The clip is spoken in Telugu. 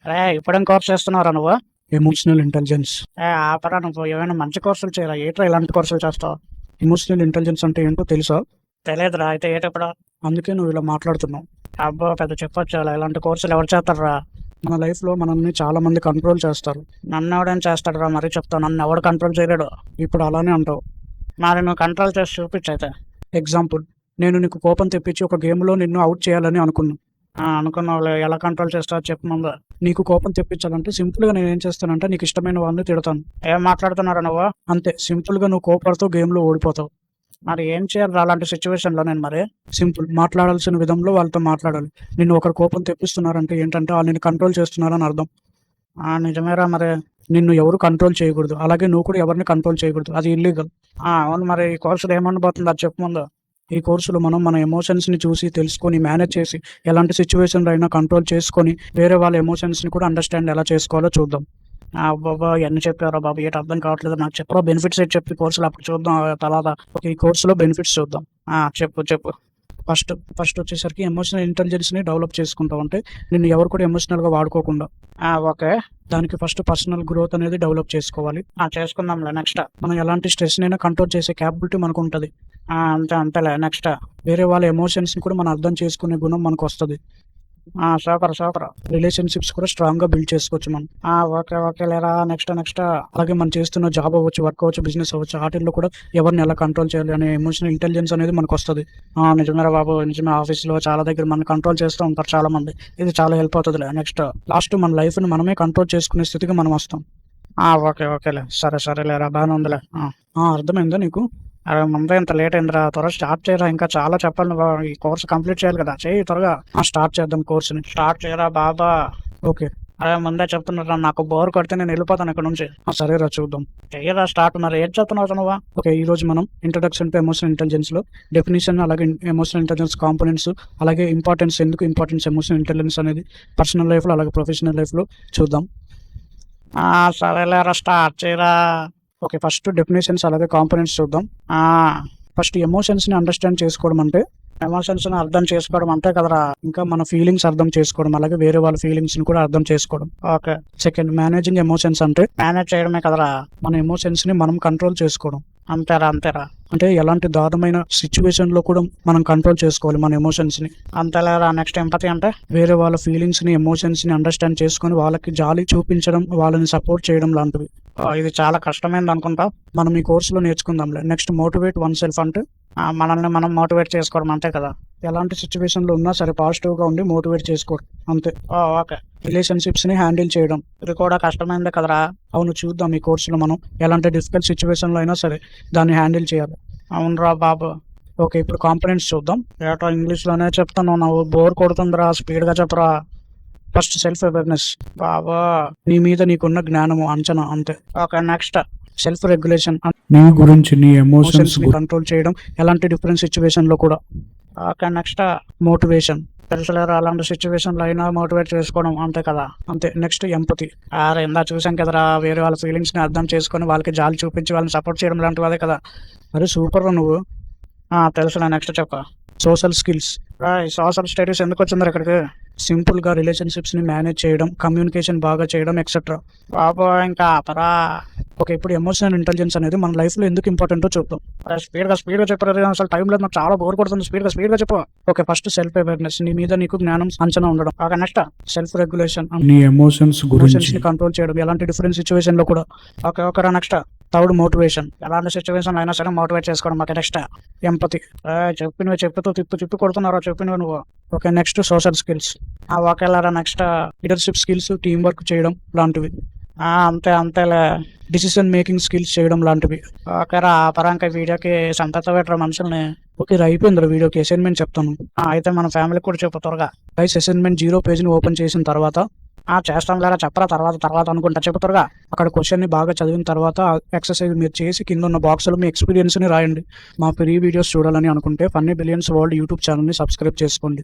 అరే ఇప్పుడేం కోర్స్ చేస్తున్నావురా నువ్వు? Emotional intelligence. ఆపరా నువ్వు ఏమైనా మంచి కోర్సులు చేయరా, ఏట్రా ఇలాంటి కోర్సులు చేస్తావు? ఎమోషనల్ ఇంటెలిజెన్స్ అంటే ఏంటో తెలుసా? తెలియదురా, అయితే ఏటప్పుడు? అందుకే నువ్వు ఇలా మాట్లాడుతున్నావు. అబ్బో పెద్ద చెప్పొచ్చు, ఇలాంటి కోర్సులు ఎవరు చేస్తారా? మన లైఫ్లో మనల్ని చాలా మంది కంట్రోల్ చేస్తారు. నన్ను ఎవడేం చేస్తాడురా? మరీ చెప్తావు, నన్ను ఎవడు కంట్రోల్ చేయలేడు. ఇప్పుడు అలానే అంటావు. మరి నువ్వు కంట్రోల్ చేసి చూపించు అయితే. ఎగ్జాంపుల్, నేను నీకు కోపం తెప్పించి ఒక గేమ్లో నిన్ను అవుట్ చేయాలని అనుకున్నాను. అనుకున్నావులే, ఎలా కంట్రోల్ చేస్తావు చెప్పు ముందు. నీకు కోపం తెప్పించాలంటే సింపుల్గా నేను ఏం చేస్తానంటే నీకు ఇష్టమైన వాళ్ళని తిడతాను. ఏం మాట్లాడుతున్నారా నువ్వు? అంతే, సింపుల్గా నువ్వు కోపడతావు, గేమ్లో ఓడిపోతావు. మరి ఏం చేయాలి అలాంటి సిచ్యువేషన్లో నేను? మరి సింపుల్, మాట్లాడాల్సిన విధంలో వాళ్ళతో మాట్లాడాలి. నిన్ను ఒకరు కోపం తెప్పిస్తున్నారంటే ఏంటంటే వాళ్ళు నిన్ను కంట్రోల్ చేస్తున్నారని అర్థం. నిజమేరా మరి. నిన్ను ఎవరు కంట్రోల్ చేయకూడదు, అలాగే నువ్వు కూడా ఎవరిని కంట్రోల్ చేయకూడదు, అది ఇల్లీగల్. అవును, మరి ఈ కోర్సులో ఏమనబోతుంది అది చెప్పు ముందు. ఈ కోర్సులో మనం మన ఎమోషన్స్ని చూసి తెలుసుకొని మేనేజ్ చేసి ఎలాంటి సిచ్యువేషన్లో అయినా కంట్రోల్ చేసుకొని వేరే వాళ్ళ ఎమోషన్స్ని కూడా అండర్స్టాండ్ ఎలా చేసుకోవాలో చూద్దాం. బాబా ఎన్ని చెప్పారో బాబు, ఏంటి అర్థం కావట్లేదు నాకు. చెప్పరా బెనిఫిట్స్ ఏంటి చెప్పి కోర్సులు అప్పుడు చూద్దాం తర్వాత. ఈ కోర్సులో బెనిఫిట్స్ చూద్దాం. చెప్పు చెప్పు. ఫస్ట్ వచ్చేసరికి ఎమోషనల్ ఇంటెలిజెన్స్ని డెవలప్ చేసుకుంటాం. అంటే నిన్ను ఎవరు కూడా ఎమోషనల్గా వాడుకోకుండా. ఓకే. దానికి ఫస్ట్ పర్సనల్ గ్రోత్ అనేది డెవలప్ చేసుకోవాలి. చేసుకుందాంలే. నెక్స్ట్? మనం ఎలాంటి స్ట్రెస్నైనా కంట్రోల్ చేసే క్యాపబిలిటీ మనకు ఉంటుంది. అంతేలే. నెక్స్ట్? వేరే వాళ్ళ ఎమోషన్స్ని కూడా మనం అర్థం చేసుకునే గుణం మనకు వస్తుంది. Super super. రిలేషన్షిప్స్ కూడా స్ట్రాంగ్గా బిల్డ్ చేసుకోవచ్చు మనం. ఓకే లేరా. నెక్స్ట్? అలాగే మనం చేస్తున్న జాబ్ అవ్వచ్చు, వర్క్ అవ్వచ్చు, బిజినెస్ అవ్వచ్చు, వాటిల్లో కూడా ఎవరిని ఎలా కంట్రోల్ చేయాలి అనే ఎమోషనల్ ఇంటెలిజెన్స్ అనేది మనకు వస్తుంది. నిజమేరా బాబు, నిజమే. ఆఫీస్లో చాలా దగ్గర మనం కంట్రోల్ చేస్తూ ఉంటారు చాలా మంది. ఇది చాలా హెల్ప్ అవుతుందిలే. నెక్స్ట్? లాస్ట్ మన లైఫ్ని మనమే కంట్రోల్ చేసుకునే స్థితికి మనం వస్తాం. ఓకేలే. సరేలేరా, బాగానే ఉందిలే. అర్థమైందా నీకు? అరే ముందే ఇంత లేట్ అయిందిరా, త్వరగా స్టార్ట్ చేయరా. ఇంకా చాలా చెప్పాలి నువ్వు. ఈ కోర్స్ కంప్లీట్ చేయాలి కదా, చేయి త్వరగా. స్టార్ట్ చేద్దాం కోర్సుని. స్టార్ట్ చేయరా బాబా. ఓకే. అరే ముందే చెప్తున్నారా, నాకు బోర్ కొడితే నేను వెళ్ళిపోతాను ఇక్కడ నుంచి. సరేరా, చూద్దాం. చెయ్యరా స్టార్ట్. మరి ఏం చెప్తున్నావు నువ్వు? ఓకే, ఈ రోజు మనం ఇంట్రడక్షన్ టు ఎమోషనల్ ఇంటెలిజెన్స్లో డెఫినేషన్, అలాగే ఎమోషనల్ ఇంటెలిజెన్స్ కాంపోనెంట్స్, అలాగే ఎందుకు ఇంపార్టెన్స్ ఎమోషనల్ ఇంటెలిజెన్స్ అనేది పర్సనల్ లైఫ్లో అలాగే ప్రొఫెషనల్ లైఫ్లో చూద్దాం. సరేలేరా, స్టార్ట్ చేయరా. ఓకే, ఫస్ట్ డెఫినేషన్స్ అలాగే కాంపోనెంట్స్ చూద్దాం. ఫస్ట్ ఎమోషన్స్ని అండర్స్టాండ్ చేసుకోవడం అంటే ఎమోషన్స్ని అర్థం చేసుకోవడం అంతే కదరా. ఇంకా మన ఫీలింగ్స్ అర్థం చేసుకోవడం, అలాగే వేరే వాళ్ళ ఫీలింగ్స్ని కూడా అర్థం చేసుకోవడం. ఓకే. సెకండ్, మేనేజింగ్ ఎమోషన్స్ అంటే మేనేజ్ చేయడమే కదరా. మన ఎమోషన్స్ని మనం కంట్రోల్ చేసుకోవడం. అంతేరా. అంటే ఎలాంటి దారుణమైన సిచ్యువేషన్లో కూడా మనం కంట్రోల్ చేసుకోవాలి మన ఎమోషన్స్ని. అంతేలేరా. నెక్స్ట్ ఎంపతి అంటే వేరే వాళ్ళ ఫీలింగ్స్ని, ఎమోషన్స్ని అండర్స్టాండ్ చేసుకొని వాళ్ళకి జాలి చూపించడం, వాళ్ళని సపోర్ట్ చేయడం లాంటివి. ఇది చాలా కష్టమైంది అనుకుంటా. మనం ఈ కోర్సులో నేర్చుకుందాంలే. నెక్స్ట్, మోటివేట్ వన్ సెల్ఫ్ అంటే మనల్ని మనం మోటివేట్ చేసుకోవడం అంతే కదా. ఎలాంటి సిచ్యువేషన్లో ఉన్నా సరే పాజిటివ్గా ఉండి మోటివేట్ చేసుకోవడం అంతే. ఓకే. రిలేషన్షిప్స్ని హ్యాండిల్ చేయడం. ఇది కూడా కష్టమైందే కదరా. అవును, చూద్దాం ఈ కోర్సులో మనం ఎలాంటి డిఫికల్ట్ సిచ్యువేషన్లో అయినా సరే దాన్ని హ్యాండిల్ చేయాలి. అవునరా బాబు. ఓకే, ఇప్పుడు కాంపోనెంట్స్ చూద్దాం. ఏటో ఇంగ్లీష్లోనే చెప్తాను, నువ్వు బోర్ కొడుతుందిరా, స్పీడ్గా చెప్పరా. First, self awareness. బాబా, నీ మీద నీకున్న జ్ఞానము, అంచనా అంతే. ఓకే. నెక్స్ట్? సెల్ఫ్ రెగ్యులేషన్, నీ గురించి, నీ ఎమోషన్స్ కంట్రోల్ చేయడం ఎలాంటి డిఫరెంట్ సిచ్యువేషన్లో కూడా. ఓకే. నెక్స్ట్? మోటివేషన్. తెలుసులేరా, అలాంటి సిచ్యువేషన్లో అయినా మోటివేట్ చేసుకోవడం అంతే కదా. అంతే. Next, empathy. ఇందా చూసాం కదరా, వేరే వాళ్ళ ఫీలింగ్స్ని అర్థం చేసుకొని వాళ్ళకి జాలి చూపించి వాళ్ళని సపోర్ట్ చేయడం లాంటివి అదే కదా. అరే సూపర్ రా నువ్వు. తెలుసులే. నెక్స్ట్ చెప్ప. Social skills. ఈ సోషల్ స్టడీస్ ఎందుకు వచ్చింది ఇక్కడికి? సింపుల్గా రిలేషన్షిప్స్ని మేనేజ్ చేయడం, కమ్యూనికేషన్ బాగా చేయడం, ఎక్సెట్రా. బాబో ఇంకా ఆపరా. ఓకే, ఇప్పుడు ఎమోషనల్ ఇంటెలిజెన్స్ అనేది మన లైఫ్లో ఎందుకు ఇంపార్టెంటో చూద్దాం. స్పీడ్గా చెప్పారు, అసలు టైం లేదు నాకు, చాలా బోర్ కొడుతుంది. స్పీడ్గా చెప్పు. ఓకే, ఫస్ట్ సెల్ఫ్ అవేర్నెస్, నీ మీద నీకు జ్ఞానం, అంచనా ఉండడం. ఓకే. నెక్స్ట్? సెల్ఫ్ రెగ్యులేషన్, నీ ఎమోషన్స్ గురించి కంట్రోల్ చేయడం ఎలాంటి డిఫరెంట్ సిచ్యువేషన్లో కూడా. ఓకేరా. నెక్స్ట్? Third, motivation. ఎలాంటి సిచ్యువేషన్ అయినా సరే మోటివేట్ చేసుకోవడం. ఓకే. నెక్స్ట్? ఎంపతి. చెప్పుతూ తిప్పి కొడుతున్నారా, చెప్పినవి నువ్వు. ఓకే. Next, social skills. ఓకేలారా. Next? Leadership skills, team work చేయడం లాంటివి. అంతేలే. డిసిషన్ మేకింగ్ స్కిల్స్ చేయడం లాంటివి. ఓకేరా. పరాంక వీడియోకి సంతత పెట్టరా మనుషుల్ని. ఓకే, అయిపోయింది వీడియోకి అసైన్మెంట్ చెప్తాను. అయితే మన ఫ్యామిలీకి కూడా చెప్పు త్వరగా. గైస్, అసైన్మెంట్ 0 పేజ్ని ఓపెన్ చేసిన తర్వాత చేస్తాం లేరా, చెప్పరా. తర్వాత అనుకుంటా, చెప్పు త్వరగా. అక్కడ క్వశ్చన్ని బాగా చదివిన తర్వాత ఎక్సర్సైజ్ మీరు చేసి కింద ఉన్న బాక్స్లో మీ ఎక్స్పీరియన్స్ని రాయండి. మా ఫ్రీ వీడియోస్ చూడాలని అనుకుంటే ఫన్నీ బిలియన్స్ వరల్డ్ యూట్యూబ్ ఛానల్ని సబ్స్క్రైబ్ చేసుకోండి.